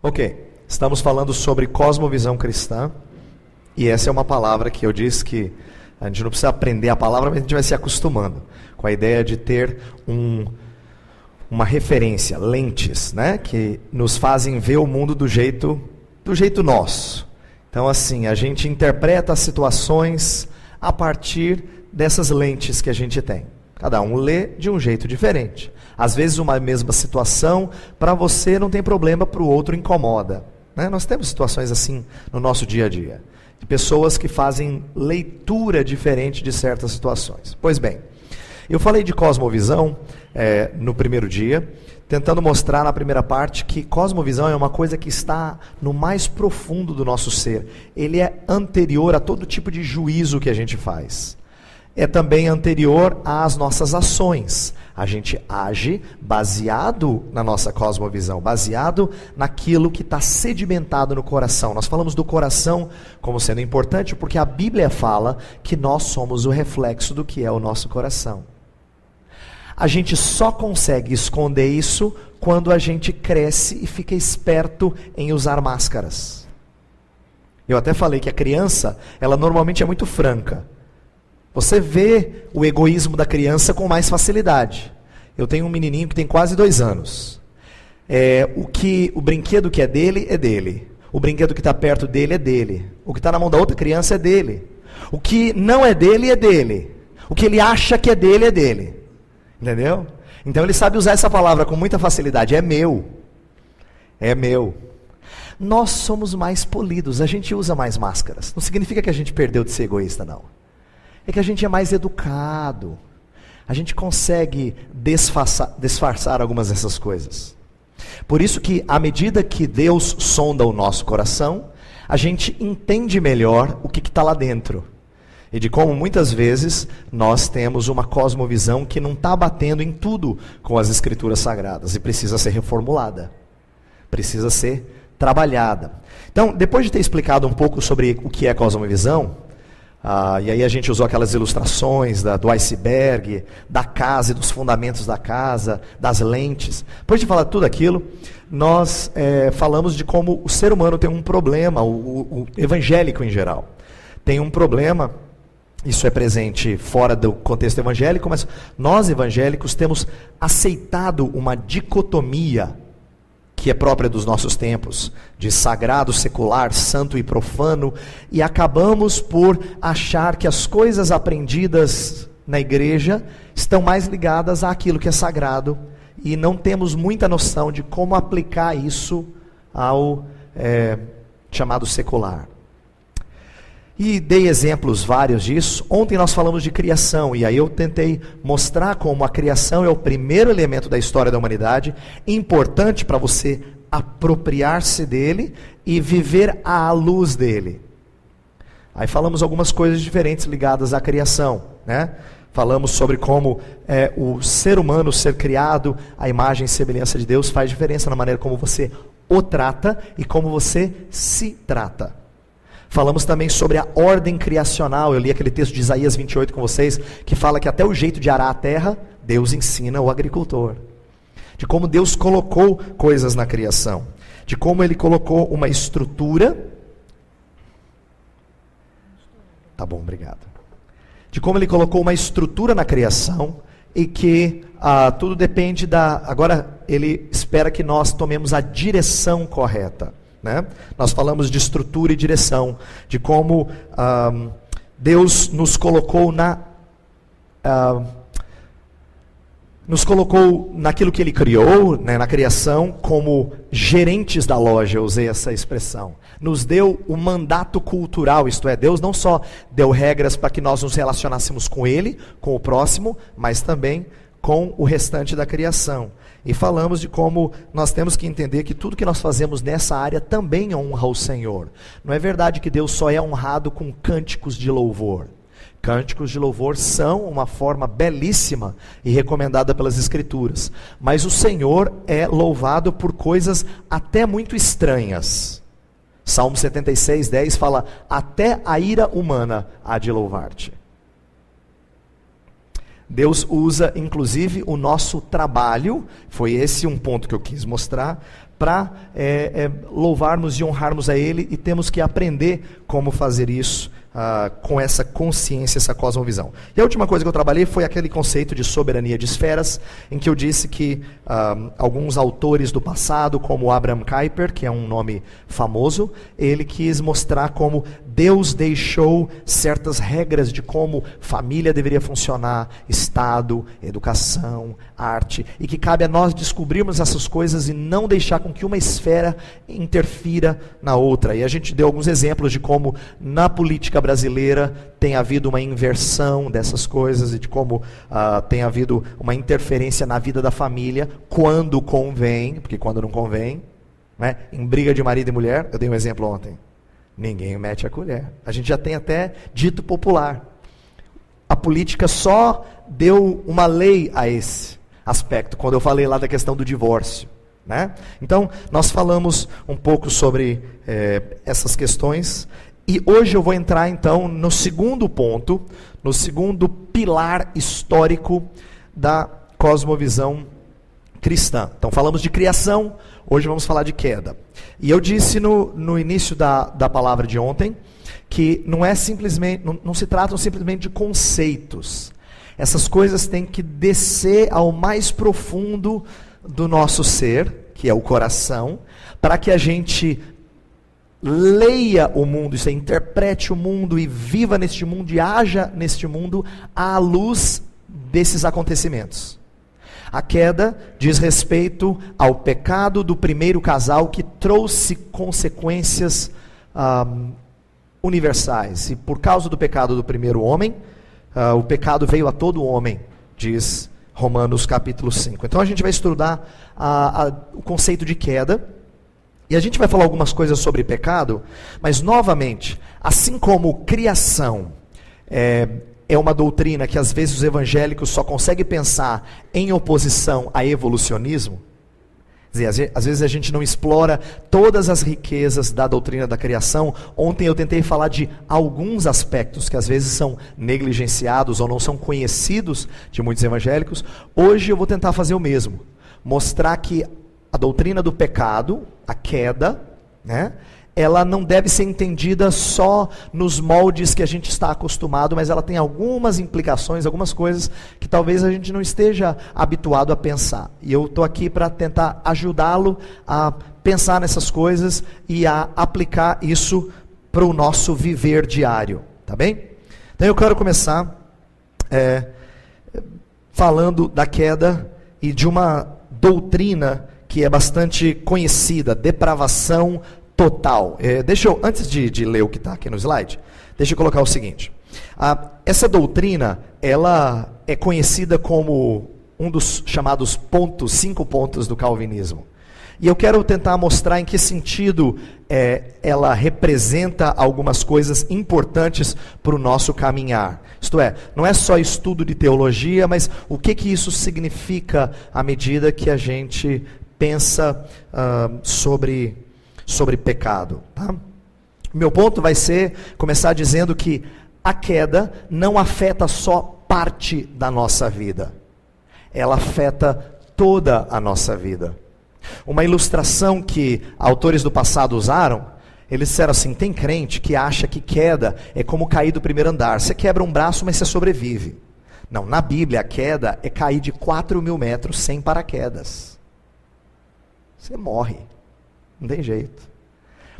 Ok, estamos falando sobre cosmovisão cristã, e essa é uma palavra que eu disse que a gente não precisa aprender a palavra, mas a gente vai se acostumando com a ideia de ter uma referência, lentes, né, que nos fazem ver o mundo do jeito nosso. Então, assim, a gente interpreta as situações a partir dessas lentes que a gente tem. Cada um lê de um jeito diferente. Às vezes uma mesma situação, para você não tem problema, para o outro incomoda. Né? Nós temos situações assim no nosso dia a dia. De pessoas que fazem leitura diferente de certas situações. Pois bem, eu falei de cosmovisão no primeiro dia, tentando mostrar na primeira parte que cosmovisão é uma coisa que está no mais profundo do nosso ser. Ele é anterior a todo tipo de juízo que a gente faz. É também anterior às nossas ações. A gente age baseado na nossa cosmovisão, baseado naquilo que está sedimentado no coração. Nós falamos do coração como sendo importante porque a Bíblia fala que nós somos o reflexo do que é o nosso coração. A gente só consegue esconder isso quando a gente cresce e fica esperto em usar máscaras. Eu até falei que a criança, ela normalmente é muito franca. Você vê o egoísmo da criança com mais facilidade. Eu tenho um menininho que tem quase 2 anos. O brinquedo que é dele. O brinquedo que está perto dele é dele. O que está na mão da outra criança é dele. O que não é dele é dele. O que ele acha que é dele. Entendeu? Então ele sabe usar essa palavra com muita facilidade. É meu. É meu. Nós somos mais polidos. A gente usa mais máscaras. Não significa que a gente perdeu de ser egoísta, não. É que a gente é mais educado. A gente consegue disfarçar algumas dessas coisas. Por isso que, à medida que Deus sonda o nosso coração, a gente entende melhor o que está lá dentro. E de como muitas vezes nós temos uma cosmovisão que não está batendo em tudo com as Escrituras Sagradas. E precisa ser reformulada. Precisa ser trabalhada. Então, depois de ter explicado um pouco sobre o que é cosmovisão, e aí a gente usou aquelas ilustrações do iceberg, da casa e dos fundamentos da casa, das lentes. Depois de falar tudo aquilo, nós falamos de como o ser humano tem um problema, o evangélico em geral. Tem um problema, isso é presente fora do contexto evangélico, mas nós evangélicos temos aceitado uma dicotomia que é própria dos nossos tempos, de sagrado, secular, santo e profano, e acabamos por achar que as coisas aprendidas na igreja estão mais ligadas àquilo que é sagrado, e não temos muita noção de como aplicar isso ao chamado secular. E dei exemplos vários disso. Ontem nós falamos de criação, e aí eu tentei mostrar como a criação é o primeiro elemento da história da humanidade, importante para você apropriar-se dele e viver à luz dele. Aí falamos algumas coisas diferentes ligadas à criação, né? Falamos sobre como o ser humano ser criado à imagem e semelhança de Deus faz diferença na maneira como você o trata e como você se trata. Falamos também sobre a ordem criacional. Eu li aquele texto de Isaías 28 com vocês, que fala que até o jeito de arar a terra, Deus ensina o agricultor. De como Deus colocou coisas na criação. De como Ele colocou uma estrutura. Tá bom, obrigado. De como Ele colocou uma estrutura na criação e que tudo depende agora Ele espera que nós tomemos a direção correta. Né? Nós falamos de estrutura e direção, de como Deus nos colocou naquilo que Ele criou, né, na criação, como gerentes da loja, eu usei essa expressão. Nos deu o mandato cultural, isto é, Deus não só deu regras para que nós nos relacionássemos com Ele, com o próximo, mas também com o restante da criação. E falamos de como nós temos que entender que tudo que nós fazemos nessa área também honra o Senhor. Não é verdade que Deus só é honrado com cânticos de louvor. Cânticos de louvor são uma forma belíssima e recomendada pelas Escrituras. Mas o Senhor é louvado por coisas até muito estranhas. Salmo 76, 10 fala: até a ira humana há de louvar-te. Deus usa inclusive o nosso trabalho, foi esse um ponto que eu quis mostrar, para louvarmos e honrarmos a Ele, e temos que aprender como fazer isso com essa consciência, essa cosmovisão. E a última coisa que eu trabalhei foi aquele conceito de soberania de esferas, em que eu disse que alguns autores do passado, como Abraham Kuyper, que é um nome famoso, ele quis mostrar como Deus deixou certas regras de como família deveria funcionar, Estado, educação, arte, e que cabe a nós descobrirmos essas coisas e não deixar com que uma esfera interfira na outra. E a gente deu alguns exemplos de como na política brasileira tem havido uma inversão dessas coisas e de como tem havido uma interferência na vida da família quando convém, porque quando não convém, né, em briga de marido e mulher, eu dei um exemplo ontem, ninguém mete a colher. A gente já tem até dito popular. A política só deu uma lei a esse aspecto, quando eu falei lá da questão do divórcio, né? Então, nós falamos um pouco sobre essas questões, e hoje eu vou entrar então no segundo ponto, no segundo pilar histórico da cosmovisão cristã. Então falamos de criação, hoje vamos falar de queda. E eu disse no início da palavra de ontem, que não é simplesmente, não se tratam simplesmente de conceitos. Essas coisas têm que descer ao mais profundo do nosso ser, que é o coração, para que a gente leia o mundo, isso é, interprete o mundo e viva neste mundo e haja neste mundo à luz desses acontecimentos. A queda diz respeito ao pecado do primeiro casal que trouxe consequências universais. E por causa do pecado do primeiro homem, o pecado veio a todo homem, diz Romanos capítulo 5. Então a gente vai estudar o conceito de queda. E a gente vai falar algumas coisas sobre pecado, mas novamente, assim como criação é uma doutrina que às vezes os evangélicos só conseguem pensar em oposição a evolucionismo, quer dizer, às vezes a gente não explora todas as riquezas da doutrina da criação. Ontem eu tentei falar de alguns aspectos que às vezes são negligenciados ou não são conhecidos de muitos evangélicos. Hoje eu vou tentar fazer o mesmo, mostrar que a doutrina do pecado, a queda, né, ela não deve ser entendida só nos moldes que a gente está acostumado, mas ela tem algumas implicações, algumas coisas que talvez a gente não esteja habituado a pensar. E eu estou aqui para tentar ajudá-lo a pensar nessas coisas e a aplicar isso para o nosso viver diário, tá bem? Então eu quero começar falando da queda e de uma doutrina que é bastante conhecida, depravação total. Antes de ler o que está aqui no slide, deixa eu colocar o seguinte. Essa doutrina, ela é conhecida como um dos chamados 5 pontos do calvinismo. E eu quero tentar mostrar em que sentido ela representa algumas coisas importantes para o nosso caminhar. Isto é, não é só estudo de teologia, mas o que isso significa à medida que a gente pensa sobre pecado. Tá? Meu ponto vai ser começar dizendo que a queda não afeta só parte da nossa vida. Ela afeta toda a nossa vida. Uma ilustração que autores do passado usaram, eles disseram assim: tem crente que acha que queda é como cair do primeiro andar. Você quebra um braço, mas você sobrevive. Não, na Bíblia a queda é cair de 4.000 metros sem paraquedas. Você morre, não tem jeito.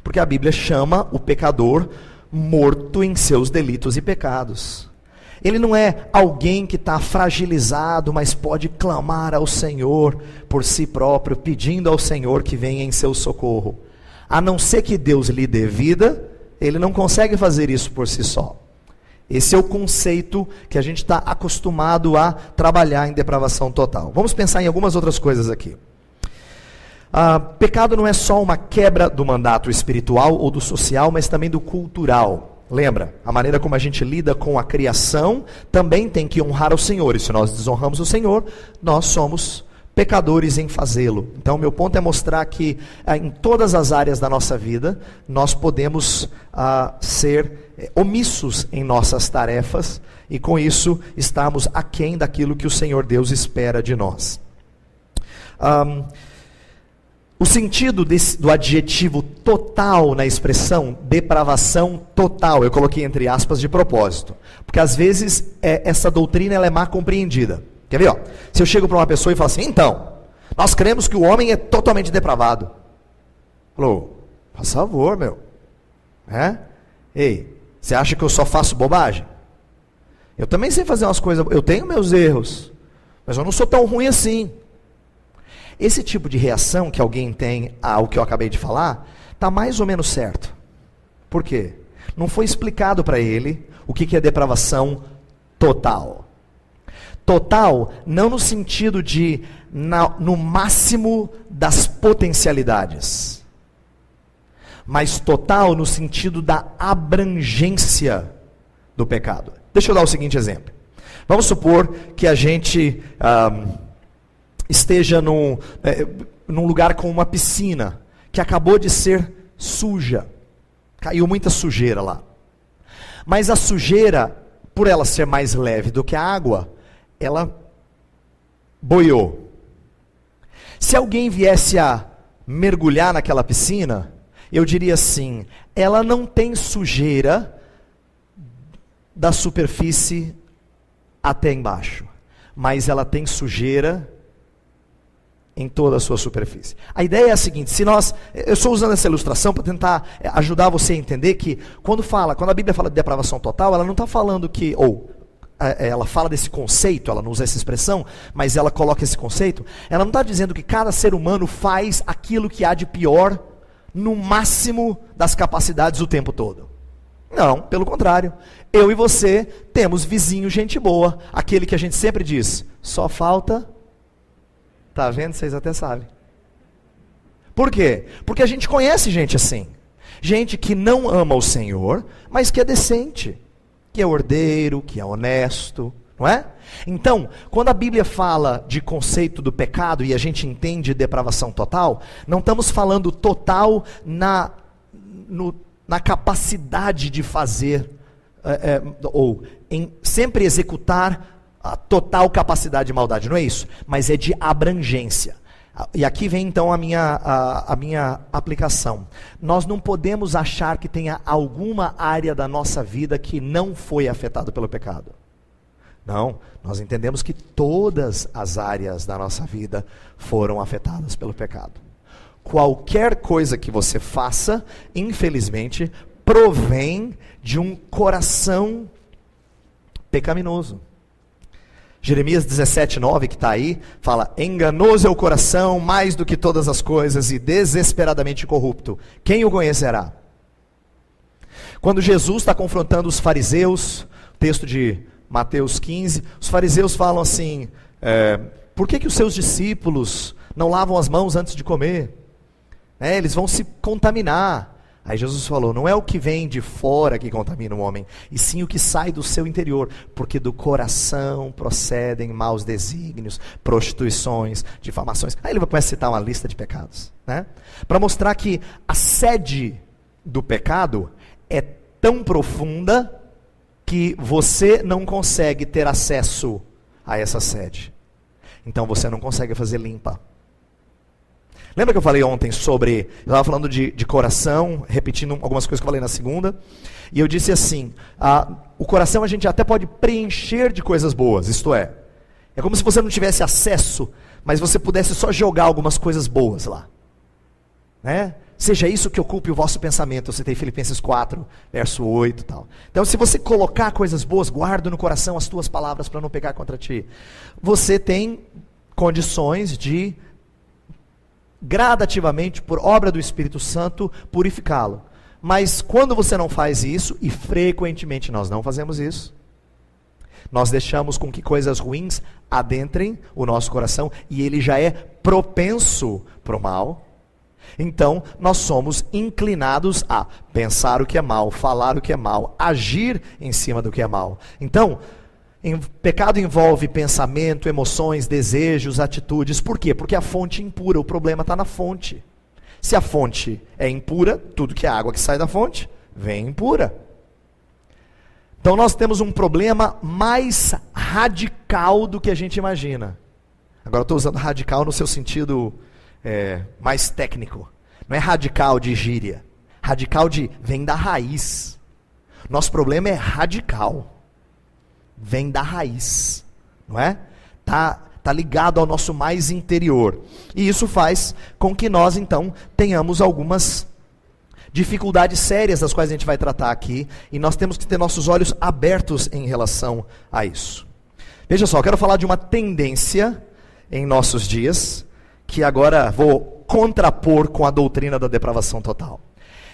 Porque a Bíblia chama o pecador morto em seus delitos e pecados. Ele não é alguém que está fragilizado, mas pode clamar ao Senhor por si próprio, pedindo ao Senhor que venha em seu socorro. A não ser que Deus lhe dê vida, ele não consegue fazer isso por si só. Esse é o conceito que a gente está acostumado a trabalhar em depravação total. Vamos pensar em algumas outras coisas aqui. Pecado não é só uma quebra do mandato espiritual ou do social, mas também do cultural. Lembra? A maneira como a gente lida com a criação também tem que honrar o Senhor. E se nós desonramos o Senhor, nós somos pecadores em fazê-lo. Então, meu ponto é mostrar que em todas as áreas da nossa vida, nós podemos ser omissos em nossas tarefas e com isso estarmos aquém daquilo que o Senhor Deus espera de nós. O sentido do adjetivo total na expressão depravação total, eu coloquei entre aspas de propósito, porque às vezes essa doutrina ela é mal compreendida. Quer ver? Ó? Se eu chego para uma pessoa e falo assim, então, nós cremos que o homem é totalmente depravado. Falou, por favor, meu. Ei, você acha que eu só faço bobagem? Eu também sei fazer umas coisas, eu tenho meus erros, mas eu não sou tão ruim assim. Esse tipo de reação que alguém tem ao que eu acabei de falar, está mais ou menos certo. Por quê? Não foi explicado para ele o que é depravação total. Total, não no sentido de no máximo das potencialidades, mas total no sentido da abrangência do pecado. Deixa eu dar o seguinte exemplo. Vamos supor que a gente esteja num lugar com uma piscina que acabou de ser suja. Caiu muita sujeira lá. Mas a sujeira, por ela ser mais leve do que a água, ela boiou. Se alguém viesse a mergulhar naquela piscina, eu diria assim, ela não tem sujeira da superfície até embaixo, mas ela tem sujeira em toda a sua superfície. A ideia é a seguinte, eu estou usando essa ilustração para tentar ajudar você a entender que quando a Bíblia fala de depravação total, ela não está falando que, ela fala desse conceito, ela não usa essa expressão, mas ela coloca esse conceito, ela não está dizendo que cada ser humano faz aquilo que há de pior no máximo das capacidades o tempo todo. Não, pelo contrário. Eu e você temos vizinho gente boa, aquele que a gente sempre diz, só falta... Tá vendo? Vocês até sabem. Por quê? Porque a gente conhece gente assim. Gente que não ama o Senhor, mas que é decente, que é ordeiro, que é honesto, não é? Então, quando a Bíblia fala de conceito do pecado e a gente entende depravação total, não estamos falando total na capacidade de fazer, ou em sempre executar a total capacidade de maldade, não é isso? Mas é de abrangência. E aqui vem então a minha aplicação. Nós não podemos achar que tenha alguma área da nossa vida que não foi afetada pelo pecado. Não, nós entendemos que todas as áreas da nossa vida foram afetadas pelo pecado. Qualquer coisa que você faça, infelizmente, provém de um coração pecaminoso. Jeremias 17:9, que está aí, fala, enganoso é o coração mais do que todas as coisas e desesperadamente corrupto. Quem o conhecerá? Quando Jesus está confrontando os fariseus, texto de Mateus 15, os fariseus falam assim, por que os seus discípulos não lavam as mãos antes de comer? Eles vão se contaminar. Aí Jesus falou, não é o que vem de fora que contamina o homem, e sim o que sai do seu interior, porque do coração procedem maus desígnios, prostituições, difamações. Aí ele vai começar a citar uma lista de pecados, né? Para mostrar que a sede do pecado é tão profunda que você não consegue ter acesso a essa sede. Então você não consegue fazer limpa. Lembra que eu falei ontem sobre, eu estava falando de coração, repetindo algumas coisas que eu falei na segunda, e eu disse assim, o coração a gente até pode preencher de coisas boas, isto é como se você não tivesse acesso, mas você pudesse só jogar algumas coisas boas lá, né? Seja isso que ocupe o vosso pensamento, eu citei Filipenses 4, verso 8 e tal. Então se você colocar coisas boas, guarda no coração as tuas palavras para não pecar contra ti, você tem condições de gradativamente, por obra do Espírito Santo, purificá-lo. Mas quando você não faz isso, e frequentemente nós não fazemos isso, nós deixamos com que coisas ruins adentrem o nosso coração, e ele já é propenso para o mal. Então, nós somos inclinados a pensar o que é mal, falar o que é mal, agir em cima do que é mal. Então, pecado envolve pensamento, emoções, desejos, atitudes. Por quê? Porque a fonte é impura, o problema está na fonte. Se a fonte é impura, tudo que é água que sai da fonte, vem impura. Então nós temos um problema mais radical do que a gente imagina. Agora eu estou usando radical no seu sentido mais técnico. Não é radical de gíria. Radical vem da raiz. Nosso problema é radical. Vem da raiz. Não é? Tá ligado ao nosso mais interior. E isso faz com que nós, então, tenhamos algumas dificuldades sérias das quais a gente vai tratar aqui. E nós temos que ter nossos olhos abertos em relação a isso. Veja só, eu quero falar de uma tendência em nossos dias, que agora vou contrapor com a doutrina da depravação total.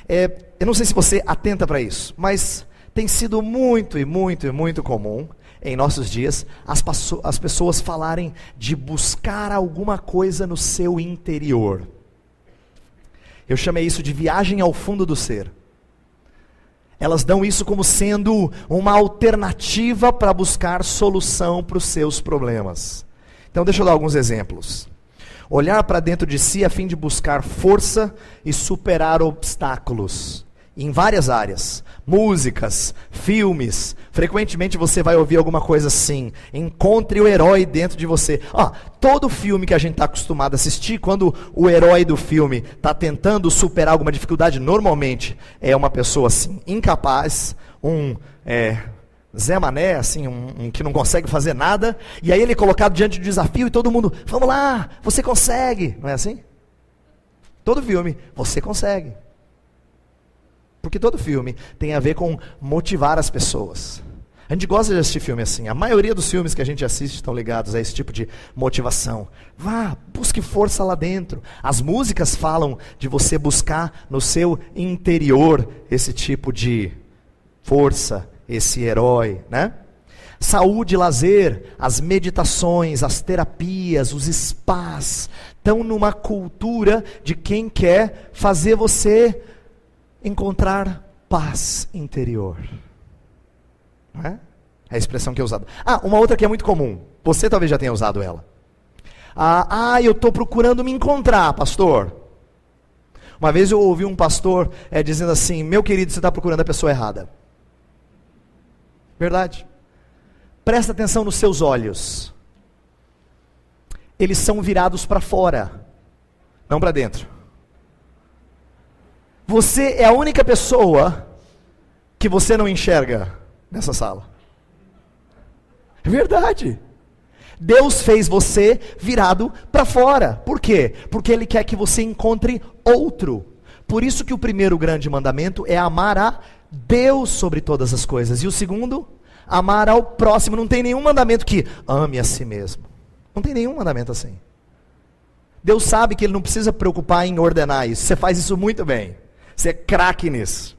Eu não sei se você atenta para isso, mas tem sido muito comum em nossos dias as pessoas falarem de buscar alguma coisa no seu interior. Eu chamei isso de viagem ao fundo do ser. Elas dão isso como sendo uma alternativa para buscar solução para os seus problemas. Então deixa eu dar alguns exemplos. Olhar para dentro de si a fim de buscar força e superar obstáculos. Em várias áreas. Músicas, filmes. Frequentemente você vai ouvir alguma coisa assim. Encontre o herói dentro de você. Todo filme que a gente está acostumado a assistir, quando o herói do filme está tentando superar alguma dificuldade, normalmente é uma pessoa assim, incapaz, Zé Mané, assim, um que não consegue fazer nada, e aí ele é colocado diante do desafio e todo mundo, vamos lá, você consegue. Não é assim? Todo filme, você consegue. Porque todo filme tem a ver com motivar as pessoas. A gente gosta de assistir filme assim. A maioria dos filmes que a gente assiste estão ligados a esse tipo de motivação. Vá, busque força lá dentro. As músicas falam de você buscar no seu interior esse tipo de força, esse herói, né? Saúde, lazer, as meditações, as terapias, os spas, estão numa cultura de quem quer fazer você encontrar paz interior. Não é? É a expressão que é usada. Uma outra que é muito comum. Você talvez já tenha usado ela. Eu estou procurando me encontrar, pastor. Uma vez eu ouvi um pastor dizendo assim, meu querido, você está procurando a pessoa errada. Verdade. Presta atenção nos seus olhos. Eles são virados para fora, não para dentro. Você é a única pessoa que você não enxerga nessa sala. É verdade. Deus fez você virado para fora. Por quê? Porque Ele quer que você encontre outro. Por isso que o primeiro grande mandamento é amar a Deus sobre todas as coisas. E o segundo, amar ao próximo. Não tem nenhum mandamento que ame a si mesmo. Não tem nenhum mandamento assim. Deus sabe que Ele não precisa preocupar em ordenar isso. Você faz isso muito bem. Você é craque nisso.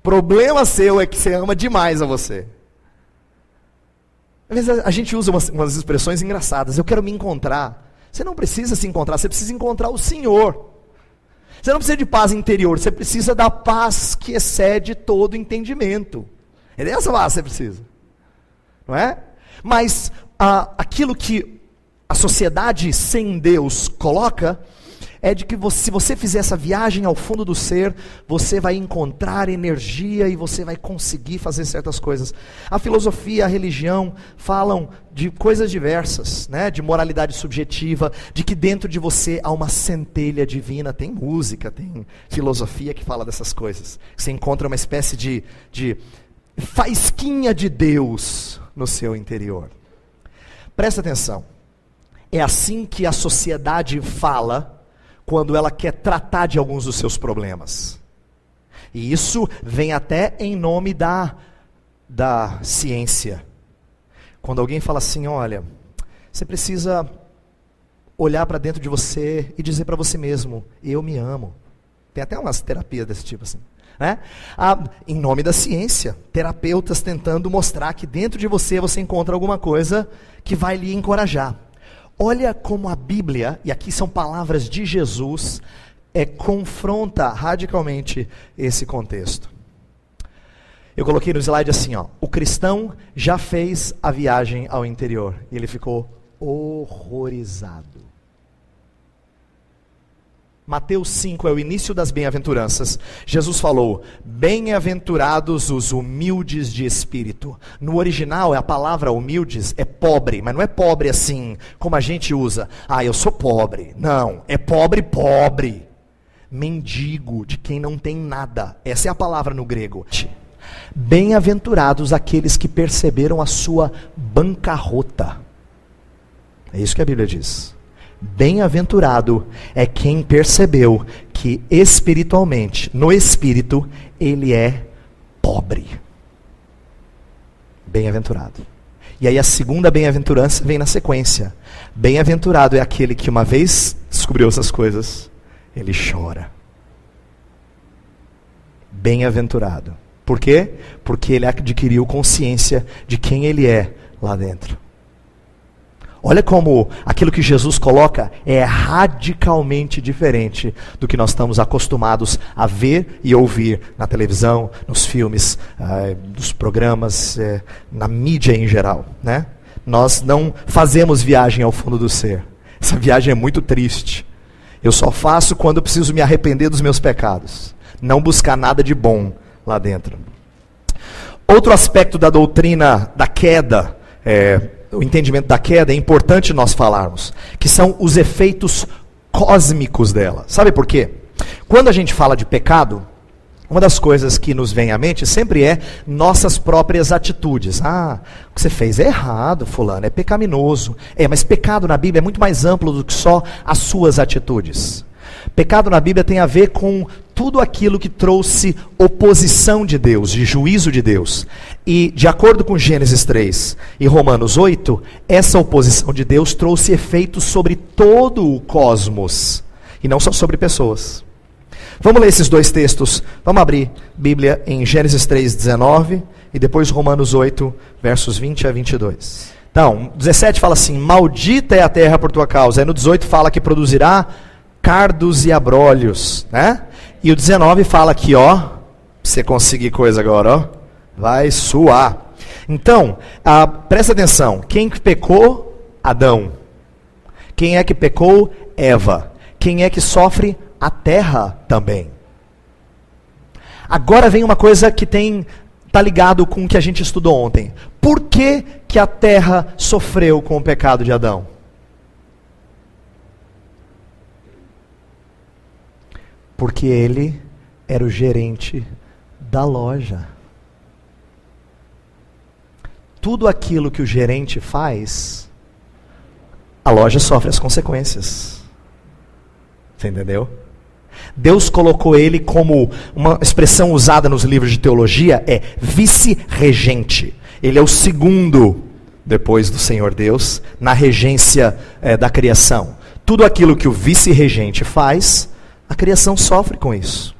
Problema seu é que você ama demais a você. Às vezes a gente usa umas expressões engraçadas. Eu quero me encontrar. Você não precisa se encontrar, você precisa encontrar o Senhor. Você não precisa de paz interior, você precisa da paz que excede todo entendimento. É dessa paz que você precisa. Não é? Mas aquilo que a sociedade sem Deus coloca é de que se você fizer essa viagem ao fundo do ser, você vai encontrar energia e você vai conseguir fazer certas coisas. A filosofia, a religião falam de coisas diversas, né? De moralidade subjetiva, de que dentro de você há uma centelha divina. Tem música, tem filosofia que fala dessas coisas. Você encontra uma espécie de faísquinha de Deus no seu interior. Presta atenção. É assim que a sociedade fala quando ela quer tratar de alguns dos seus problemas. E isso vem até em nome da ciência. Quando alguém fala assim, olha, você precisa olhar para dentro de você e dizer para você mesmo, eu me amo. Tem até umas terapias desse tipo assim. Né? Em nome da ciência, terapeutas tentando mostrar que dentro de você encontra alguma coisa que vai lhe encorajar. Olha como a Bíblia, e aqui são palavras de Jesus, confronta radicalmente esse contexto. Eu coloquei no slide assim, o cristão já fez a viagem ao interior, e ele ficou horrorizado. Mateus 5 é o início das bem-aventuranças. Jesus falou: bem-aventurados os humildes de espírito. No original, a palavra humildes é pobre, mas não é pobre assim, como a gente usa. Ah, eu sou pobre. Não, é pobre, pobre. Mendigo, de quem não tem nada. Essa é a palavra no grego. Bem-aventurados aqueles que perceberam a sua bancarrota. É isso que a Bíblia diz. Bem-aventurado é quem percebeu que espiritualmente, no espírito, ele é pobre. Bem-aventurado. E aí a segunda bem-aventurança vem na sequência. Bem-aventurado é aquele que uma vez descobriu essas coisas, ele chora. Bem-aventurado. Por quê? Porque ele adquiriu consciência de quem ele é lá dentro. Olha como aquilo que Jesus coloca é radicalmente diferente do que nós estamos acostumados a ver e ouvir na televisão, nos filmes, nos programas, na mídia em geral, né? Nós não fazemos viagem ao fundo do ser. Essa viagem é muito triste. Eu só faço quando eu preciso me arrepender dos meus pecados. Não buscar nada de bom lá dentro. Outro aspecto da doutrina da queda, o entendimento da queda, é importante nós falarmos, que são os efeitos cósmicos dela. Sabe por quê? Quando a gente fala de pecado, uma das coisas que nos vem à mente sempre é nossas próprias atitudes. Ah, o que você fez é errado, fulano, é pecaminoso. Mas pecado na Bíblia é muito mais amplo do que só as suas atitudes. Pecado na Bíblia tem a ver com tudo aquilo que trouxe oposição de Deus, de juízo de Deus. E de acordo com Gênesis 3 e Romanos 8, essa oposição de Deus trouxe efeitos sobre todo o cosmos, e não só sobre pessoas. Vamos ler esses dois textos. Vamos abrir Bíblia em Gênesis 3:19 e depois Romanos 8, versos 20 a 22. Então, 17 fala assim: maldita é a terra por tua causa. Aí no 18 fala que produzirá cardos e abrolhos, né? E o 19 fala aqui, ó, pra você conseguir coisa agora, ó, vai suar. Então, presta atenção, quem que pecou? Tá Quem é que pecou? Eva. Quem é que sofre? A terra também. Agora vem uma coisa que tá ligado com o que a gente estudou ontem. Por que que a terra sofreu com o pecado de Adão? Porque ele era o gerente da loja. Tudo aquilo que o gerente faz, a loja sofre as consequências. Você entendeu? Deus colocou ele como, uma expressão usada nos livros de teologia, é vice-regente. Ele é o segundo, depois do Senhor Deus, na regência da criação. Tudo aquilo que o vice-regente faz, a criação sofre com isso.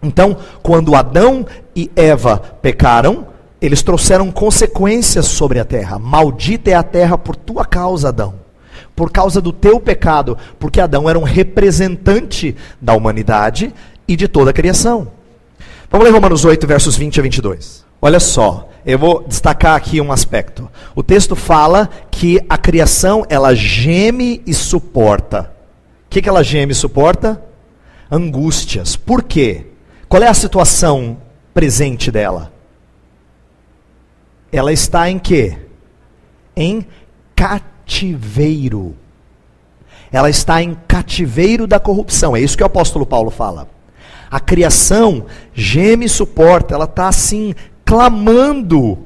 Então, quando Adão e Eva pecaram, eles trouxeram consequências sobre a terra. Maldita é a terra por tua causa, Adão. Por causa do teu pecado, porque Adão era um representante da humanidade e de toda a criação. Vamos ler Romanos 8, versos 20 a 22. Olha só, eu vou destacar aqui um aspecto. O texto fala que a criação, ela geme e suporta. O que ela geme e suporta? Angústias. Por quê? Qual é a situação presente dela? Ela está em quê? Em cativeiro. Ela está em cativeiro da corrupção. É isso que o apóstolo Paulo fala. A criação geme e suporta. Ela está assim, clamando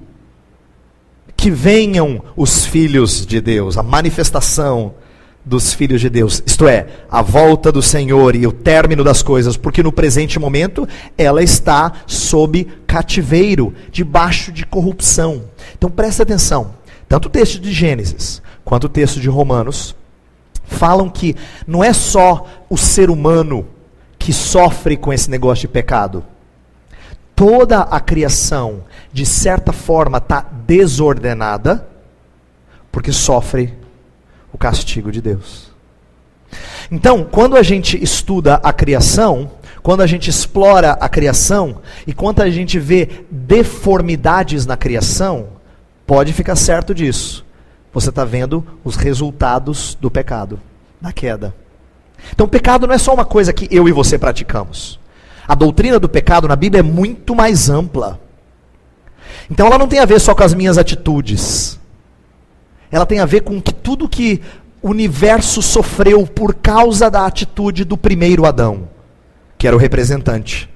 que venham os filhos de Deus, a manifestação dos filhos de Deus, isto é, a volta do Senhor e o término das coisas, porque no presente momento ela está sob cativeiro, debaixo de corrupção. Então presta atenção, tanto o texto de Gênesis quanto o texto de Romanos falam que não é só o ser humano que sofre com esse negócio de pecado. Toda a criação, de certa forma, está desordenada, porque sofre o castigo de Deus. Então, quando a gente estuda a criação, quando a gente explora a criação, e quando a gente vê deformidades na criação, pode ficar certo disso. Você está vendo os resultados do pecado, da queda. Então, pecado não é só uma coisa que eu e você praticamos. A doutrina do pecado na Bíblia é muito mais ampla. Então, ela não tem a ver só com as minhas atitudes. Ela tem a ver com tudo que o universo sofreu por causa da atitude do primeiro Adão, que era o representante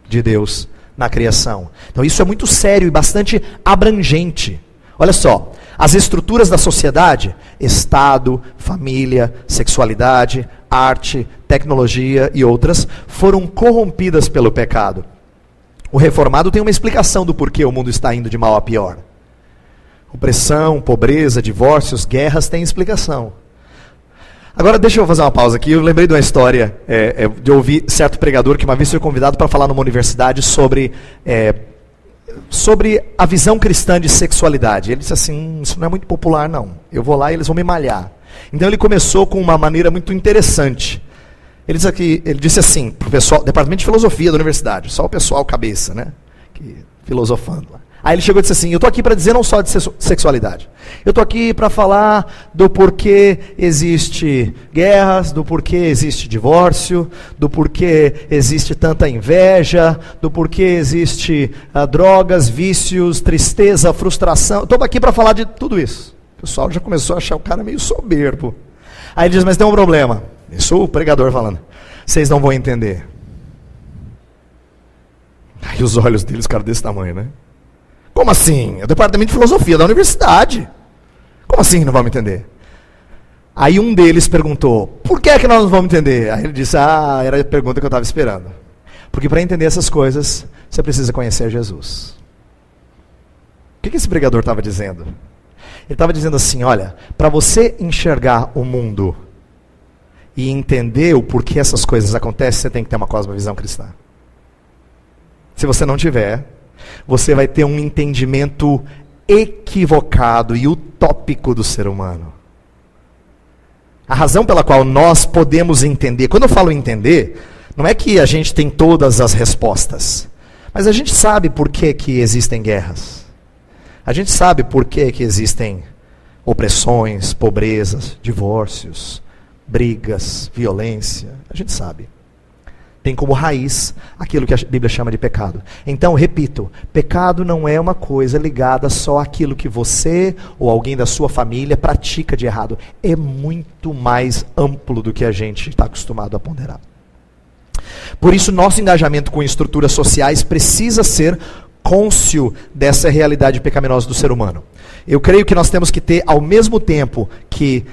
de Deus na criação. Então, isso é muito sério e bastante abrangente. Olha só, as estruturas da sociedade, Estado, família, sexualidade, arte, tecnologia e outras, foram corrompidas pelo pecado. O reformado tem uma explicação do porquê o mundo está indo de mal a pior. Opressão, pobreza, divórcios, guerras têm explicação. Agora deixa eu fazer uma pausa aqui. Eu lembrei de uma história de ouvir certo pregador que uma vez foi convidado para falar numa universidade sobre a visão cristã de sexualidade. Ele disse assim, isso não é muito popular não, eu vou lá e eles vão me malhar. Então ele começou com uma maneira muito interessante. Ele disse assim, para o pessoal, departamento de filosofia da universidade, só o pessoal cabeça, né, filosofando lá. Aí ele chegou e disse assim, eu estou aqui para dizer não só de sexualidade, eu estou aqui para falar do porquê existe guerras, do porquê existe divórcio, do porquê existe tanta inveja, do porquê existe drogas, vícios, tristeza, frustração. Estou aqui para falar de tudo isso. O pessoal já começou a achar o cara meio soberbo. Aí ele diz, mas tem um problema. Isso o pregador falando. Vocês não vão entender. Aí os olhos deles ficaram desse tamanho, né? Como assim? É o departamento de filosofia da universidade. Como assim não vamos entender? Aí um deles perguntou, por que é que nós não vamos entender? Aí ele disse, era a pergunta que eu estava esperando. Porque para entender essas coisas, você precisa conhecer Jesus. O que esse pregador estava dizendo? Ele estava dizendo assim, olha, para você enxergar o mundo e entender o porquê essas coisas acontecem, você tem que ter uma cosmovisão cristã. Se você não tiver, você vai ter um entendimento equivocado e utópico do ser humano. A razão pela qual nós podemos entender, quando eu falo entender, não é que a gente tem todas as respostas, mas a gente sabe por que existem guerras. A gente sabe por que existem opressões, pobrezas, divórcios, brigas, violência. A gente sabe. Tem como raiz aquilo que a Bíblia chama de pecado. Então, repito, pecado não é uma coisa ligada só àquilo que você ou alguém da sua família pratica de errado. É muito mais amplo do que a gente está acostumado a ponderar. Por isso, nosso engajamento com estruturas sociais precisa ser cônscio dessa realidade pecaminosa do ser humano. Eu creio que nós temos que ter, ao mesmo tempo que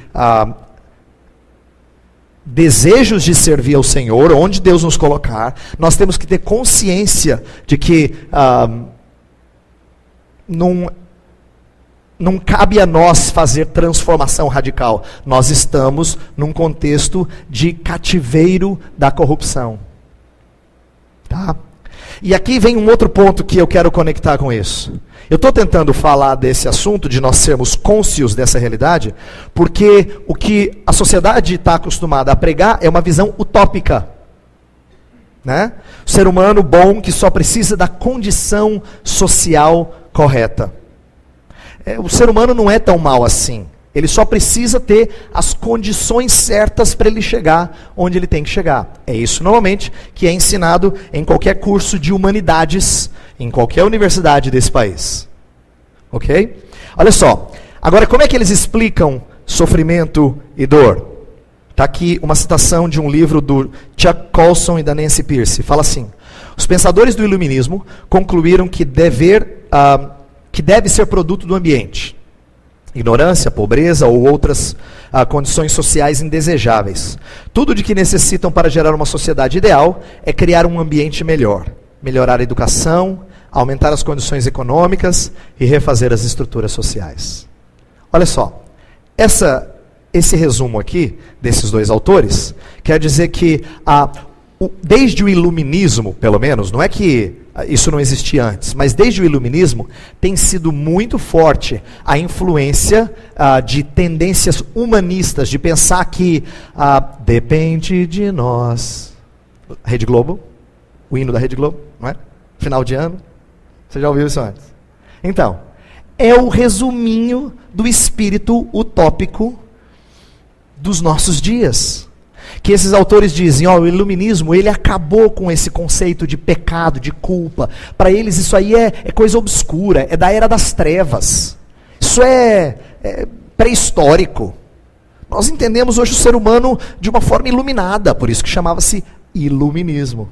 desejos de servir ao Senhor, onde Deus nos colocar, nós temos que ter consciência de que não cabe a nós fazer transformação radical. Nós estamos num contexto de cativeiro da corrupção. Tá? E aqui vem um outro ponto que eu quero conectar com isso. Eu estou tentando falar desse assunto, de nós sermos cônscios dessa realidade, porque o que a sociedade está acostumada a pregar é uma visão utópica. Né? O ser humano bom que só precisa da condição social correta. O ser humano não é tão mal assim. Ele só precisa ter as condições certas para ele chegar onde ele tem que chegar. É isso, normalmente, que é ensinado em qualquer curso de humanidades, em qualquer universidade desse país. Ok? Olha só. Agora, como é que eles explicam sofrimento e dor? Está aqui uma citação de um livro do Chuck Colson e da Nancy Pearce. Fala assim: os pensadores do iluminismo concluíram que deve ser produto do ambiente. Ignorância, pobreza ou outras condições sociais indesejáveis. Tudo de que necessitam para gerar uma sociedade ideal é criar um ambiente melhor. Melhorar a educação, aumentar as condições econômicas e refazer as estruturas sociais. Olha só, esse resumo aqui, desses dois autores, quer dizer que desde o iluminismo, pelo menos, não é que isso não existia antes, mas desde o iluminismo tem sido muito forte a influência de tendências humanistas, de pensar que depende de nós. Rede Globo, o hino da Rede Globo, não é? Final de ano, você já ouviu isso antes? Então, é o resuminho do espírito utópico dos nossos dias. Que esses autores dizem, o iluminismo, ele acabou com esse conceito de pecado, de culpa. Para eles isso aí é coisa obscura, é da era das trevas. Isso é pré-histórico. Nós entendemos hoje o ser humano de uma forma iluminada, por isso que chamava-se iluminismo.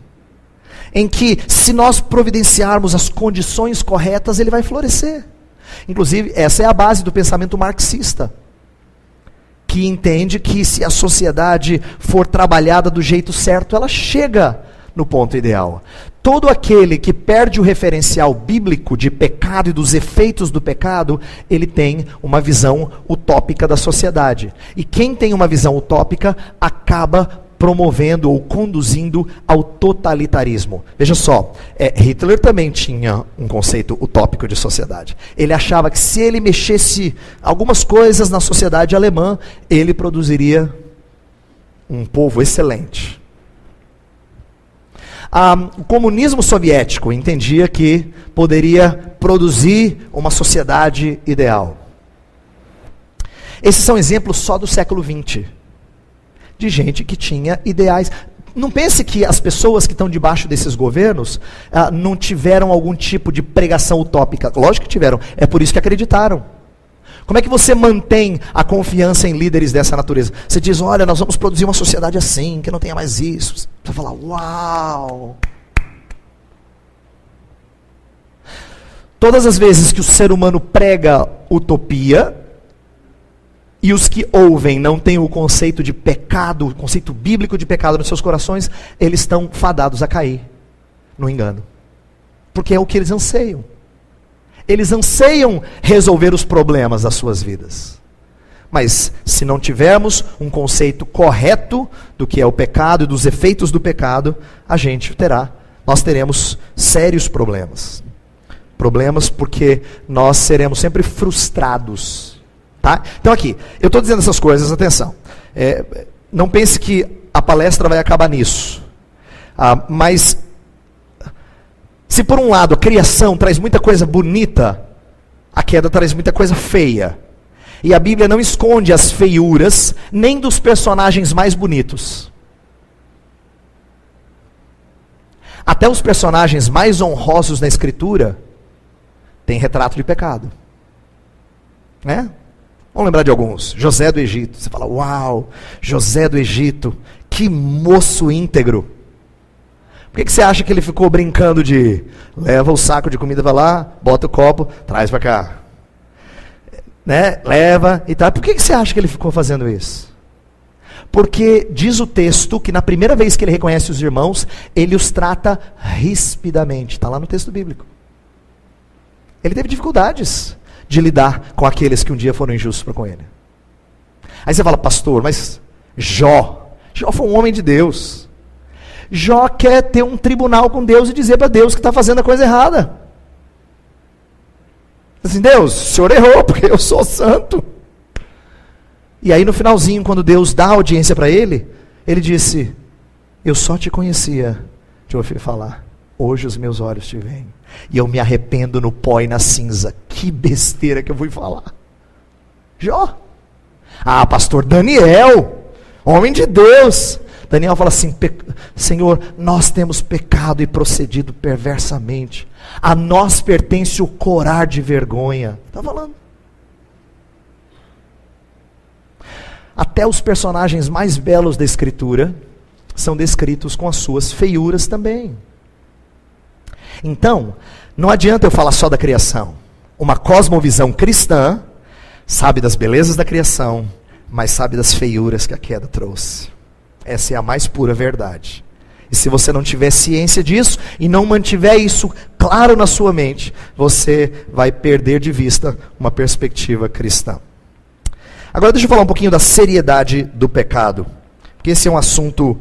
Em que, se nós providenciarmos as condições corretas, ele vai florescer. Inclusive, essa é a base do pensamento marxista, que entende que se a sociedade for trabalhada do jeito certo, ela chega no ponto ideal. Todo aquele que perde o referencial bíblico de pecado e dos efeitos do pecado, ele tem uma visão utópica da sociedade. E quem tem uma visão utópica acaba promovendo ou conduzindo ao totalitarismo. Veja só, Hitler também tinha um conceito utópico de sociedade. Ele achava que se ele mexesse algumas coisas na sociedade alemã, ele produziria um povo excelente. O comunismo soviético entendia que poderia produzir uma sociedade ideal. Esses são exemplos só do século XX. De gente que tinha ideais. Não pense que as pessoas que estão debaixo desses governos não tiveram algum tipo de pregação utópica. Lógico que tiveram, é por isso que acreditaram. Como é que você mantém a confiança em líderes dessa natureza? Você diz, olha, nós vamos produzir uma sociedade assim, que não tenha mais isso. Você vai falar, uau! Todas as vezes que o ser humano prega utopia, e os que ouvem não têm o conceito de pecado, o conceito bíblico de pecado nos seus corações, eles estão fadados a cair no engano. Porque é o que eles anseiam. Eles anseiam resolver os problemas das suas vidas. Mas se não tivermos um conceito correto do que é o pecado e dos efeitos do pecado, nós teremos sérios problemas. Problemas porque nós seremos sempre frustrados. Tá? Então aqui, eu estou dizendo essas coisas, atenção, não pense que a palestra vai acabar nisso, mas se por um lado a criação traz muita coisa bonita, a queda traz muita coisa feia, e a Bíblia não esconde as feiuras, nem dos personagens mais bonitos. Até os personagens mais honrosos na Escritura têm retrato de pecado, né? Vamos lembrar de alguns. José do Egito. Você fala, uau, José do Egito, que moço íntegro. Por que você acha que ele ficou brincando de leva o saco de comida, vai lá, bota o copo, traz para cá, né? Leva e tal. Por que você acha que ele ficou fazendo isso? Porque diz o texto que na primeira vez que ele reconhece os irmãos, ele os trata rispidamente. Está lá no texto bíblico. Ele teve dificuldades de lidar com aqueles que um dia foram injustos para com ele. Aí você fala, pastor, mas Jó foi um homem de Deus. Jó quer ter um tribunal com Deus e dizer para Deus que está fazendo a coisa errada. Assim, Deus, o senhor errou, porque eu sou santo. E aí no finalzinho, quando Deus dá audiência para ele, ele disse, eu só te conhecia de ouvir falar. Hoje os meus olhos te veem. E eu me arrependo no pó e na cinza. Que besteira que eu fui falar. Jó. Pastor Daniel, homem de Deus. Daniel fala assim, Senhor, nós temos pecado e procedido perversamente. A nós pertence o corar de vergonha. Está falando. Até os personagens mais belos da Escritura são descritos com as suas feiuras também. Então, não adianta eu falar só da criação. Uma cosmovisão cristã sabe das belezas da criação, mas sabe das feiuras que a queda trouxe. Essa é a mais pura verdade. E se você não tiver ciência disso e não mantiver isso claro na sua mente, você vai perder de vista uma perspectiva cristã. Agora deixa eu falar um pouquinho da seriedade do pecado, porque esse é um assunto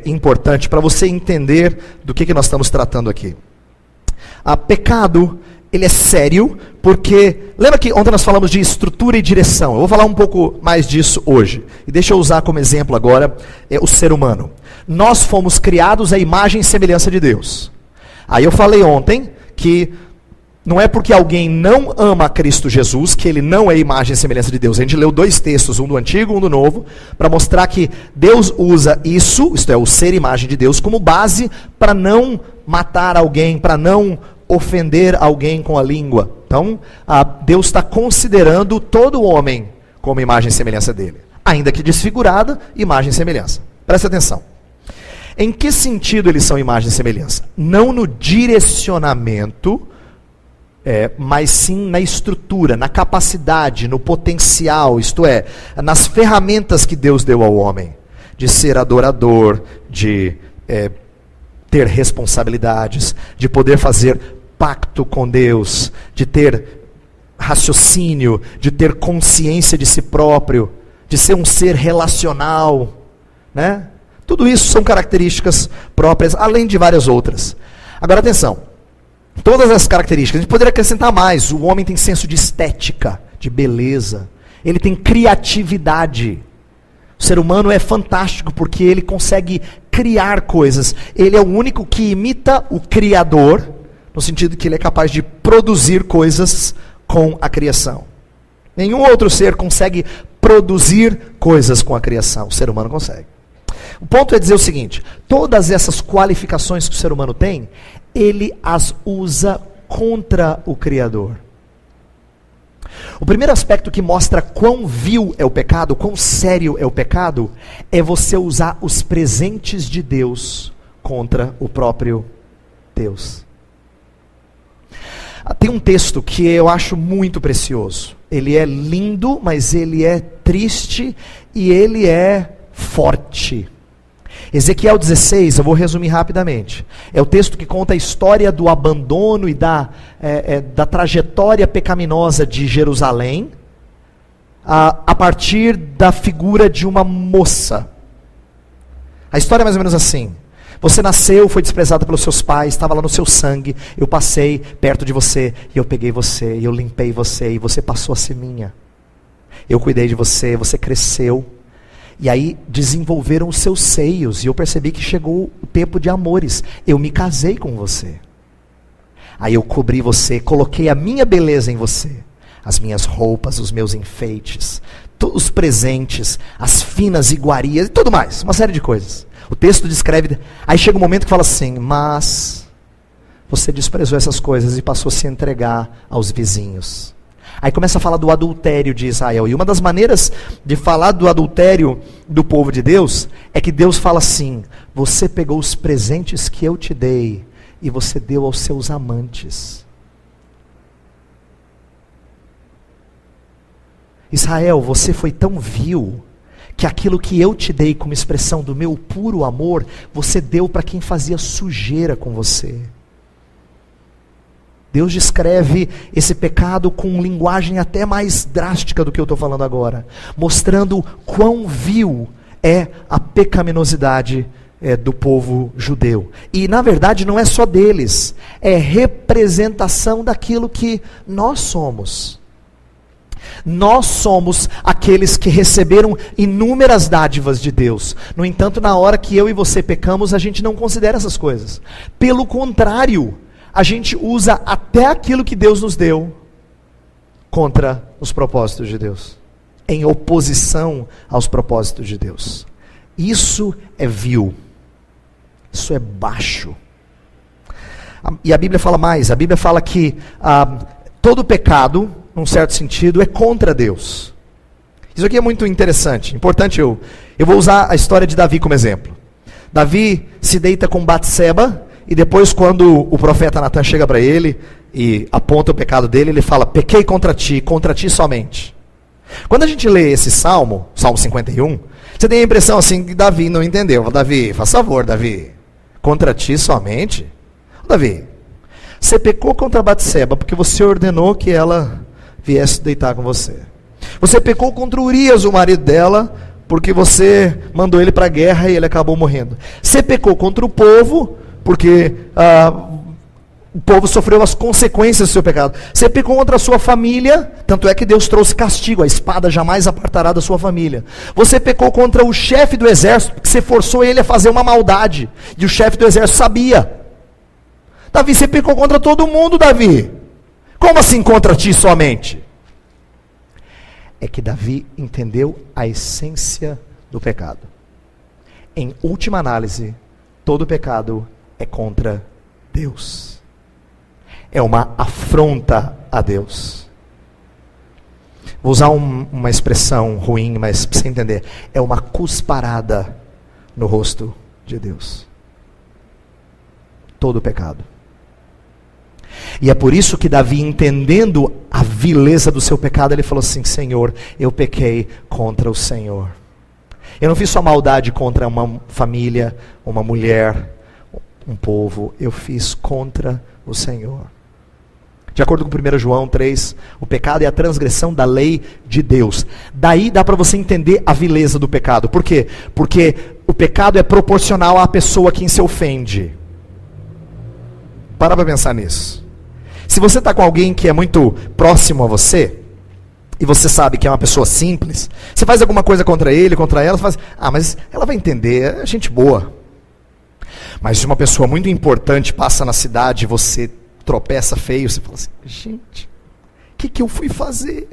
importante para você entender do que nós estamos tratando aqui. Pecado, ele é sério, porque, lembra que ontem nós falamos de estrutura e direção, eu vou falar um pouco mais disso hoje, e deixa eu usar como exemplo agora o ser humano. Nós fomos criados à imagem e semelhança de Deus. Aí eu falei ontem que Não é porque alguém não ama Cristo Jesus que ele não é imagem e semelhança de Deus. A gente leu 2 textos, um do Antigo e um do Novo, para mostrar que Deus usa isso, isto é, o ser imagem de Deus, como base para não matar alguém, para não ofender alguém com a língua. Então, Deus está considerando todo homem como imagem e semelhança dele. Ainda que desfigurada, imagem e semelhança. Presta atenção. Em que sentido eles são imagem e semelhança? Não no direcionamento, mas sim na estrutura, na capacidade, no potencial, isto é, nas ferramentas que Deus deu ao homem, de ser adorador, de ter responsabilidades, de poder fazer pacto com Deus, de ter raciocínio, de ter consciência de si próprio, de ser um ser relacional, né? Tudo isso são características próprias, além de várias outras. Agora atenção. Todas as características, a gente poderia acrescentar mais. O homem tem senso de estética, de beleza. Ele tem criatividade. O ser humano é fantástico porque ele consegue criar coisas. Ele é o único que imita o Criador, no sentido que ele é capaz de produzir coisas com a criação. Nenhum outro ser consegue produzir coisas com a criação. O ser humano consegue. O ponto é dizer o seguinte: todas essas qualificações que o ser humano tem, ele as usa contra o Criador. O primeiro aspecto que mostra quão vil é o pecado, quão sério é o pecado, é você usar os presentes de Deus contra o próprio Deus. Tem um texto que eu acho muito precioso. Ele é lindo, mas ele é triste e ele é forte. Ezequiel 16, eu vou resumir rapidamente. É o texto que conta a história do abandono e da trajetória pecaminosa de Jerusalém, a partir da figura de uma moça. A história é mais ou menos assim: você nasceu, foi desprezado pelos seus pais, estava lá no seu sangue, eu passei perto de você, e eu peguei você, e eu limpei você, e você passou a ser minha. Eu cuidei de você, você cresceu. E aí desenvolveram os seus seios, e eu percebi que chegou o tempo de amores. Eu me casei com você. Aí eu cobri você, coloquei a minha beleza em você. As minhas roupas, os meus enfeites, os presentes, as finas iguarias e tudo mais, uma série de coisas. O texto descreve, aí chega um momento que fala assim: mas você desprezou essas coisas e passou a se entregar aos vizinhos. Aí começa a falar do adultério de Israel. E uma das maneiras de falar do adultério do povo de Deus é que Deus fala assim: você pegou os presentes que eu te dei e você deu aos seus amantes. Israel, você foi tão vil que aquilo que eu te dei como expressão do meu puro amor, você deu para quem fazia sujeira com você. Deus descreve esse pecado com linguagem até mais drástica do que eu estou falando agora, mostrando quão vil é a pecaminosidade do povo judeu. E na verdade não é só deles, é representação daquilo que nós somos. Nós somos aqueles que receberam inúmeras dádivas de Deus. No entanto, na hora que eu e você pecamos, a gente não considera essas coisas. Pelo contrário, a gente usa até aquilo que Deus nos deu contra os propósitos de Deus, em oposição aos propósitos de Deus. Isso é vil, isso é baixo. E a Bíblia fala mais, a Bíblia fala que todo pecado, num certo sentido, é contra Deus. Isso aqui é muito interessante, importante. Eu vou usar a história de Davi como exemplo. Davi se deita com Batseba, e depois quando o profeta Natan chega para ele e aponta o pecado dele, ele fala: pequei contra ti somente. Quando a gente lê esse Salmo 51, você tem a impressão assim que Davi não entendeu. Davi, faz favor, Davi, contra ti somente? Davi, você pecou contra Batseba porque você ordenou que ela viesse deitar com você. Você pecou contra Urias, o marido dela, porque você mandou ele para a guerra e ele acabou morrendo. Você pecou contra o povo porque o povo sofreu as consequências do seu pecado. Você pecou contra a sua família, tanto é que Deus trouxe castigo, a espada jamais apartará da sua família. Você pecou contra o chefe do exército, porque você forçou ele a fazer uma maldade, e o chefe do exército sabia. Davi, você pecou contra todo mundo, Davi. Como assim contra ti somente? É que Davi entendeu a essência do pecado. Em última análise, todo pecado é contra Deus. É uma afronta a Deus. Vou usar uma expressão ruim, mas para você entender. É uma cusparada no rosto de Deus. Todo pecado. E é por isso que Davi, entendendo a vileza do seu pecado, ele falou assim: Senhor, eu pequei contra o Senhor. Eu não fiz só maldade contra uma família, uma mulher, um povo. Eu fiz contra o Senhor. De acordo com 1 João 3, o pecado é a transgressão da lei de Deus. Daí dá para você entender a vileza do pecado. Por quê? Porque o pecado é proporcional à pessoa a quem se ofende. Para pensar nisso. Se você está com alguém que é muito próximo a você, e você sabe que é uma pessoa simples, você faz alguma coisa contra ele, contra ela, você faz, mas ela vai entender, é gente boa. Mas se uma pessoa muito importante passa na cidade e você tropeça feio, você fala assim: gente, o que eu fui fazer?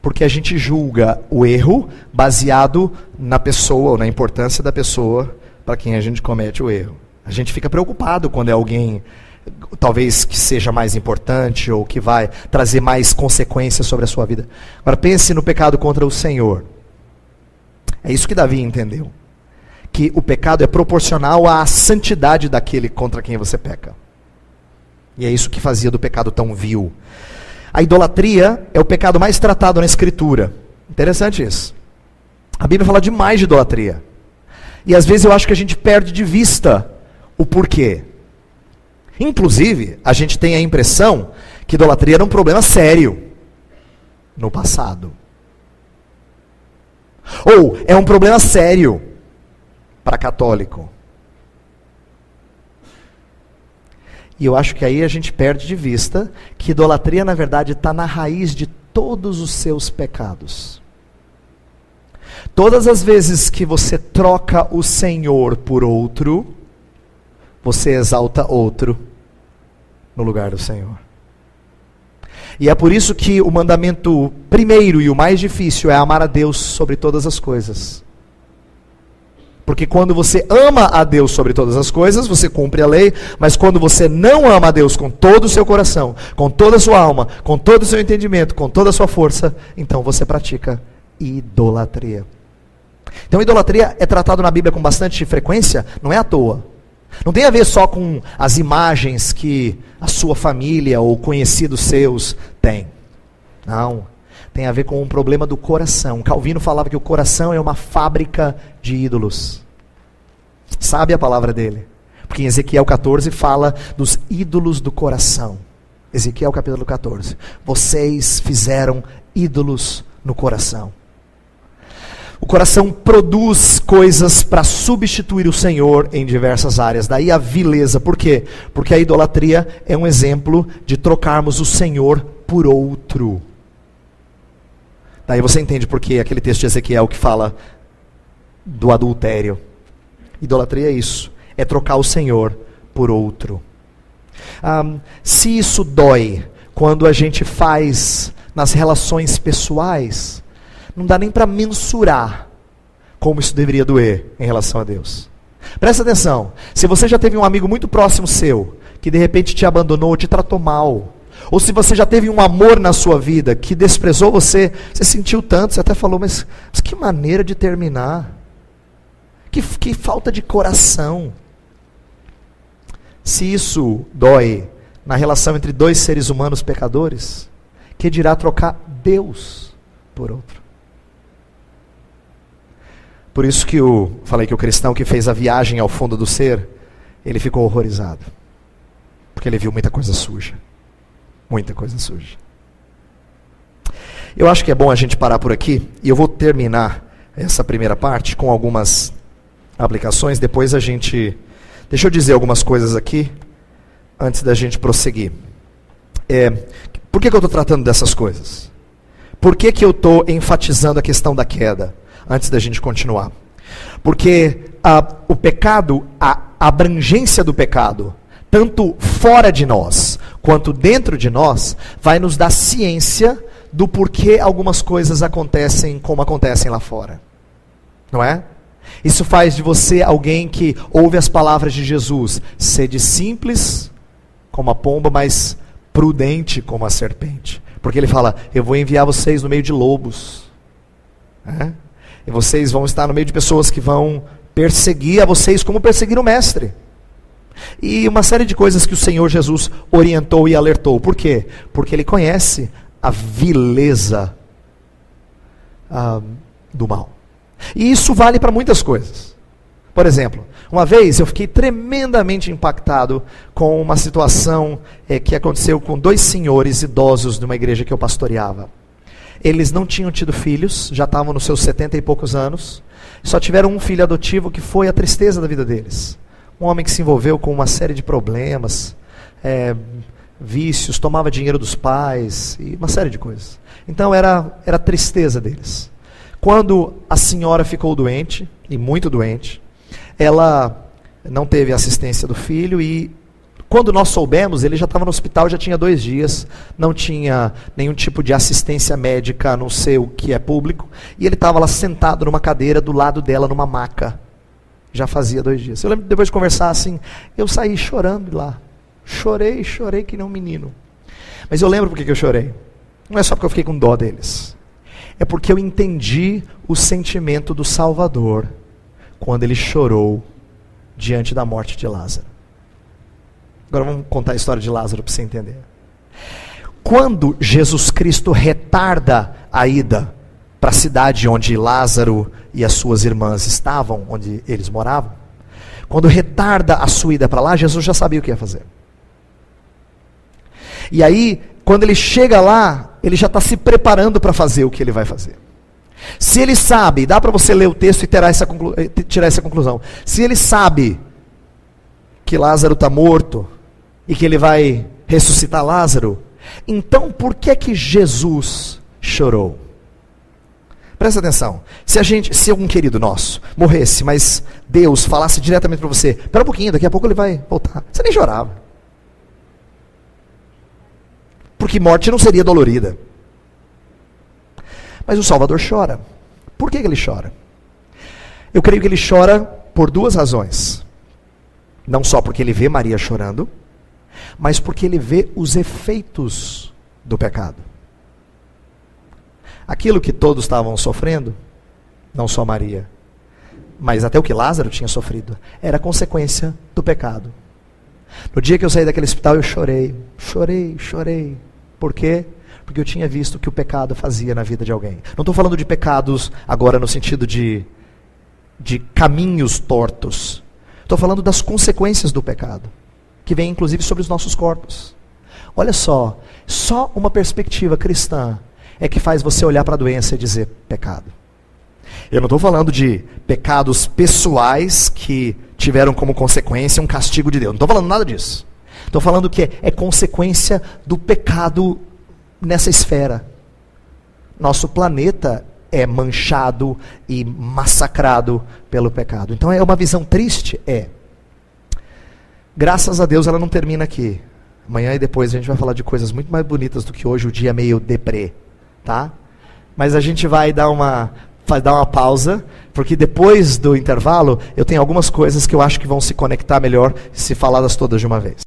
Porque a gente julga o erro baseado na pessoa, ou na importância da pessoa para quem a gente comete o erro. A gente fica preocupado quando é alguém, talvez que seja mais importante, ou que vai trazer mais consequências sobre a sua vida. Agora pense no pecado contra o Senhor. É isso que Davi entendeu. Que o pecado é proporcional à santidade daquele contra quem você peca. E é isso que fazia do pecado tão vil. A idolatria é o pecado mais tratado na Escritura. Interessante isso. A Bíblia fala demais de idolatria. E às vezes eu acho que a gente perde de vista o porquê. Inclusive, a gente tem a impressão que idolatria era um problema sério no passado. Ou é um problema sério para católico. E eu acho que aí a gente perde de vista que idolatria, na verdade, está na raiz de todos os seus pecados. Todas as vezes que você troca o Senhor por outro, você exalta outro no lugar do Senhor. E é por isso que o mandamento primeiro e o mais difícil é amar a Deus sobre todas as coisas. Porque quando você ama a Deus sobre todas as coisas, você cumpre a lei, mas quando você não ama a Deus com todo o seu coração, com toda a sua alma, com todo o seu entendimento, com toda a sua força, então você pratica idolatria. Então idolatria é tratado na Bíblia com bastante frequência, não é à toa. Não tem a ver só com as imagens que a sua família ou conhecidos seus têm. Não. Tem a ver com um problema do coração. Calvino falava que o coração é uma fábrica de ídolos. Sabe a palavra dele? Porque em Ezequiel 14 fala dos ídolos do coração. Ezequiel capítulo 14. Vocês fizeram ídolos no coração. O coração produz coisas para substituir o Senhor em diversas áreas. Daí a vileza. Por quê? Porque a idolatria é um exemplo de trocarmos o Senhor por outro. Daí você entende por que aquele texto de Ezequiel que fala do adultério. Idolatria é isso. É trocar o Senhor por outro. Se isso dói quando a gente faz nas relações pessoais, não dá nem para mensurar como isso deveria doer em relação a Deus. Presta atenção. Se você já teve um amigo muito próximo seu, que de repente te abandonou, te tratou mal, ou se você já teve um amor na sua vida que desprezou você, você sentiu tanto, você até falou, mas que maneira de terminar. Que falta de coração. Se isso dói na relação entre dois seres humanos pecadores, que dirá trocar Deus por outro? Por isso que falei que o cristão que fez a viagem ao fundo do ser, ele ficou horrorizado. Porque ele viu muita coisa suja. Muita coisa suja. Eu acho que é bom a gente parar por aqui, e eu vou terminar essa primeira parte com algumas aplicações, depois a gente... Deixa eu dizer algumas coisas aqui, antes da gente prosseguir. Por que eu estou tratando dessas coisas? Por que eu estou enfatizando a questão da queda, antes da gente continuar? Porque o pecado, a abrangência do pecado, tanto fora de nós, quanto dentro de nós, vai nos dar ciência do porquê algumas coisas acontecem como acontecem lá fora. Não é? Isso faz de você alguém que ouve as palavras de Jesus, sede simples como a pomba, mas prudente como a serpente. Porque ele fala, eu vou enviar vocês no meio de lobos. E vocês vão estar no meio de pessoas que vão perseguir a vocês como perseguiram o mestre. E uma série de coisas que o Senhor Jesus orientou e alertou. Por quê? Porque ele conhece a vileza do mal. E isso vale para muitas coisas. Por exemplo, uma vez eu fiquei tremendamente impactado com uma situação que aconteceu com 2 senhores idosos de uma igreja que eu pastoreava. Eles não tinham tido filhos, já estavam nos seus 70 e poucos anos, só tiveram um filho adotivo que foi a tristeza da vida deles. Um homem que se envolveu com uma série de problemas, vícios, tomava dinheiro dos pais, e uma série de coisas. Então era a tristeza deles. Quando a senhora ficou doente, e muito doente, ela não teve assistência do filho e quando nós soubemos, ele já estava no hospital, já tinha 2 dias, não tinha nenhum tipo de assistência médica, a não ser o que é público, e ele estava lá sentado numa cadeira do lado dela, numa maca. Já fazia 2 dias. Eu lembro, depois de conversar assim, eu saí chorando lá. Chorei que nem um menino. Mas eu lembro porque que eu chorei. Não é só porque eu fiquei com dó deles. É porque eu entendi o sentimento do Salvador quando ele chorou diante da morte de Lázaro. Agora vamos contar a história de Lázaro para você entender. Quando Jesus Cristo retarda a ida para a cidade onde Lázaro e as suas irmãs estavam, onde eles moravam, quando retarda a sua ida para lá, Jesus já sabia o que ia fazer. E aí, quando ele chega lá, ele já está se preparando para fazer o que ele vai fazer. Se ele sabe, dá para você ler o texto e tirar essa conclusão. Se ele sabe que Lázaro está morto e que ele vai ressuscitar Lázaro, então por que Jesus chorou? Presta atenção. Se algum querido nosso morresse, mas Deus falasse diretamente para você, espera um pouquinho, daqui a pouco ele vai voltar, você nem chorava. Porque morte não seria dolorida. Mas o Salvador chora. Por que ele chora? Eu creio que ele chora por 2 razões. Não só porque ele vê Maria chorando, mas porque ele vê os efeitos do pecado. Aquilo que todos estavam sofrendo, não só Maria, mas até o que Lázaro tinha sofrido, era consequência do pecado. No dia que eu saí daquele hospital eu chorei. Por quê? Porque eu tinha visto o que o pecado fazia na vida de alguém. Não estou falando de pecados agora no sentido de caminhos tortos. Estou falando das consequências do pecado, que vem inclusive sobre os nossos corpos. Olha só uma perspectiva cristã é que faz você olhar para a doença e dizer pecado. Eu não estou falando de pecados pessoais que tiveram como consequência um castigo de Deus. Não estou falando nada disso. Estou falando que é consequência do pecado nessa esfera. Nosso planeta é manchado e massacrado pelo pecado. Então é uma visão triste? É. Graças a Deus ela não termina aqui. Amanhã e depois a gente vai falar de coisas muito mais bonitas do que hoje, o dia meio deprê. Tá? Mas a gente vai dar uma pausa, porque depois do intervalo eu tenho algumas coisas que eu acho que vão se conectar melhor se faladas todas de uma vez.